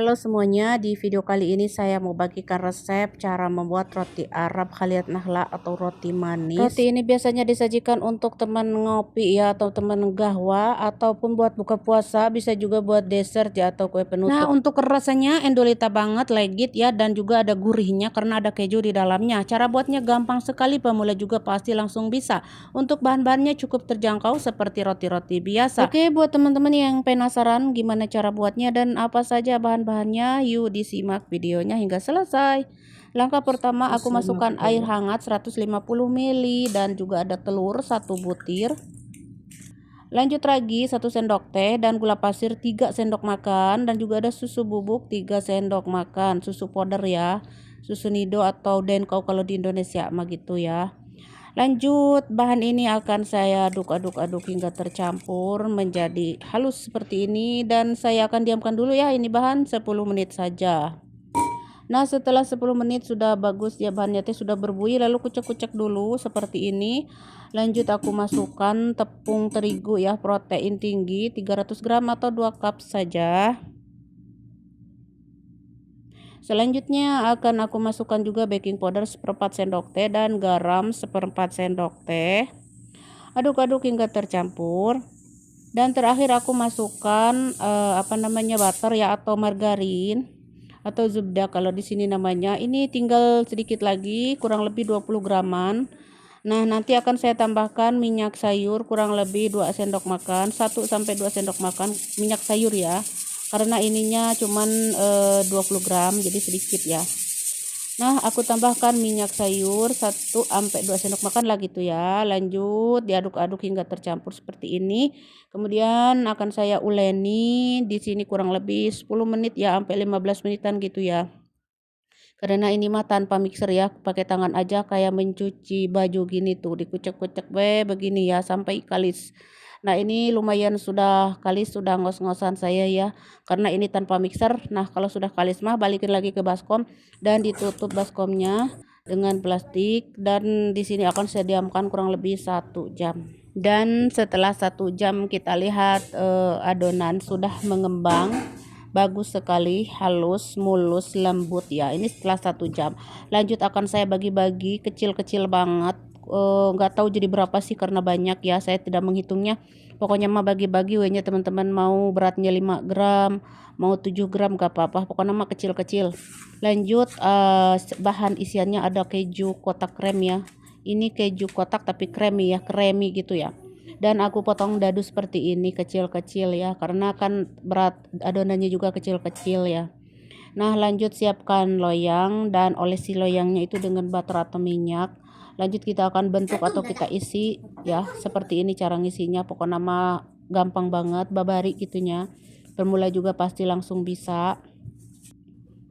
Halo semuanya, di video kali ini saya mau bagikan resep cara membuat roti Arab Khaliyat Nahla atau roti manis. Roti ini biasanya disajikan untuk teman ngopi ya, atau teman gahwa, ataupun buat buka puasa, bisa juga buat dessert ya, atau kue penutup. Nah, untuk rasanya endolita banget, legit ya, dan juga ada gurihnya karena ada keju di dalamnya. Cara buatnya gampang sekali, pemula juga pasti langsung bisa. Untuk bahan-bahannya cukup terjangkau seperti roti-roti biasa. Oke, buat teman-teman yang penasaran gimana cara buatnya dan apa saja bahan-bahannya, yuk disimak videonya hingga selesai. Langkah pertama, aku masukkan air hangat 150 ml dan juga ada telur 1 butir. Lanjut lagi 1 sendok teh dan gula pasir 3 sendok makan dan juga ada susu bubuk 3 sendok makan, susu powder ya, susu nido atau denkau kalau di Indonesia mah gitu ya. Lanjut, bahan ini akan saya aduk-aduk hingga tercampur menjadi halus seperti ini dan saya akan diamkan dulu ya ini bahan 10 menit saja. Nah, setelah 10 menit sudah bagus ya, bahannya teh sudah berbuih, lalu kucek-kucek dulu seperti ini. Lanjut aku masukkan tepung terigu ya, protein tinggi 300 gram atau 2 cup saja. Selanjutnya akan aku masukkan juga baking powder 1/4 sendok teh dan garam 1/4 sendok teh. Aduk-aduk hingga tercampur. Dan terakhir aku masukkan butter ya atau margarin atau zubda kalau di sini namanya. Ini tinggal sedikit lagi, kurang lebih 20 graman. Nah, nanti akan saya tambahkan minyak sayur kurang lebih 2 sendok makan, 1 sampai 2 sendok makan minyak sayur ya. Karena ininya cuman 20 gram jadi sedikit ya. Nah, aku tambahkan minyak sayur 1 sampai 2 sendok makan lah gitu ya. Lanjut diaduk-aduk hingga tercampur seperti ini. Kemudian akan saya uleni di sini kurang lebih 10 menit ya sampai 15 menitan gitu ya. Karena ini mah tanpa mixer ya, pakai tangan aja kayak mencuci baju gini tuh, dikucek-kucek begini ya sampai kalis. Nah, ini lumayan sudah kalis, sudah ngos-ngosan saya ya, karena ini tanpa mixer. Nah, kalau sudah kalis mah balikin lagi ke baskom dan ditutup baskomnya dengan plastik dan di sini akan saya diamkan kurang lebih 1 jam. Dan setelah 1 jam kita lihat adonan sudah mengembang. Bagus sekali, halus, mulus, lembut ya. Ini setelah 1 jam. Lanjut akan saya bagi-bagi kecil-kecil banget. Nggak tahu jadi berapa sih karena banyak ya. Saya tidak menghitungnya. Pokoknya mah bagi-bagi wehnya teman-teman, mau beratnya 5 gram, mau 7 gram gak apa-apa. Pokoknya mah kecil-kecil. Lanjut bahan isiannya ada keju kotak krem ya. Ini keju kotak tapi kremi ya, kremi gitu ya. Dan aku potong dadu seperti ini kecil-kecil ya, karena kan berat adonannya juga kecil-kecil ya. Nah, lanjut siapkan loyang dan olesi loyangnya itu dengan butter atau minyak. Lanjut kita akan bentuk atau kita isi ya, seperti ini cara ngisinya. Pokoknya mah gampang banget, babari gitunya. Pemula juga pasti langsung bisa.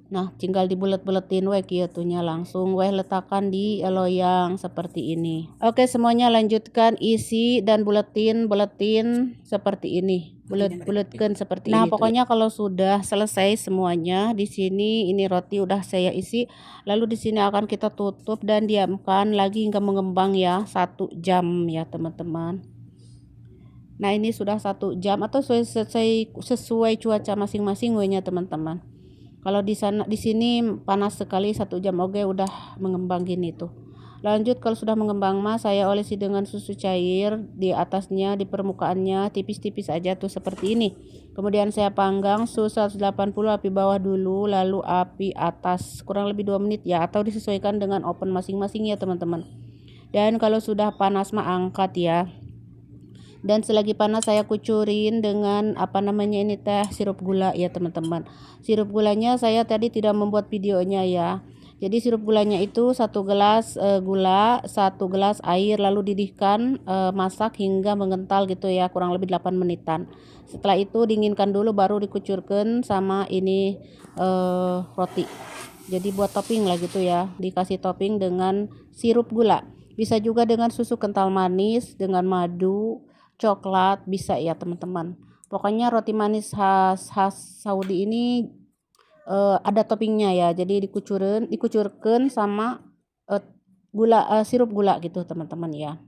Nah, tinggal dibulet-buletin weh kieutunya, langsung weh letakkan di loyang seperti ini. Oke, semuanya lanjutkan isi dan buletin seperti ini. Bulet-buletkan seperti ini. Nah, pokoknya kalau sudah selesai semuanya di sini ini roti udah saya isi. Lalu di sini akan kita tutup dan diamkan lagi hingga mengembang ya, 1 jam ya, teman-teman. Nah, ini sudah 1 jam atau sesuai cuaca masing-masing wehnya teman-teman. Kalau di sini panas sekali 1 jam oke udah mengembang gini tuh. Lanjut kalau sudah mengembang mah saya olesi dengan susu cair di atasnya, di permukaannya tipis-tipis aja tuh seperti ini. Kemudian saya panggang suhu 180 api bawah dulu, lalu api atas kurang lebih 2 menit ya, atau disesuaikan dengan oven masing-masing ya teman-teman. Dan kalau sudah panas mah angkat ya. Dan selagi panas saya kucurin dengan ini teh sirup gula ya teman-teman. Sirup gulanya saya tadi tidak membuat videonya ya. Jadi sirup gulanya itu 1 gelas gula, 1 gelas air, lalu didihkan masak hingga mengental gitu ya, kurang lebih 8 menitan. Setelah itu dinginkan dulu baru dikucurkan sama ini roti. Jadi buat topping lah gitu ya, dikasih topping dengan sirup gula. Bisa juga dengan susu kental manis, dengan madu, coklat bisa ya teman-teman. Pokoknya roti manis khas Saudi ini ada toppingnya ya, jadi dikucurkan sama sirup gula gitu teman-teman ya.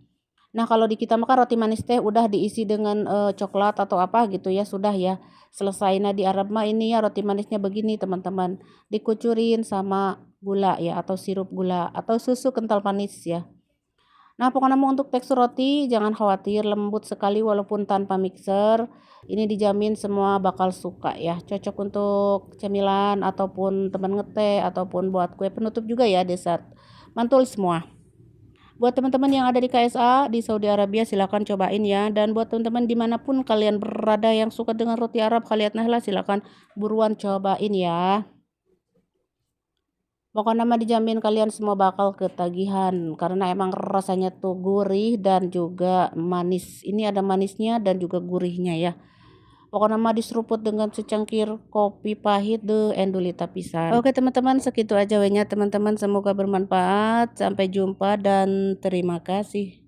Nah, kalau di kita mah kan roti manis teh udah diisi dengan, coklat atau apa gitu ya, sudah ya, selesai. Nah, di Arab mah ini ya roti manisnya begini teman-teman, dikucurin sama gula ya atau sirup gula atau susu kental manis ya. Nah, pokoknya mau untuk tekstur roti jangan khawatir, lembut sekali walaupun tanpa mixer. Ini dijamin semua bakal suka ya, cocok untuk cemilan ataupun teman ngeteh ataupun buat kue penutup juga ya, dessert. Mantul semua. Buat teman-teman yang ada di KSA di Saudi Arabia silahkan cobain ya. Dan buat teman-teman dimanapun kalian berada yang suka dengan roti Arab kalian lah silahkan buruan cobain ya. Pokoknya mah dijamin kalian semua bakal ketagihan karena emang rasanya tuh gurih dan juga manis. Ini ada manisnya dan juga gurihnya ya. Pokoknya mah diseruput dengan secangkir kopi pahit deh endulita pisan. Oke teman-teman segitu aja wenya teman-teman, semoga bermanfaat. Sampai jumpa dan terima kasih.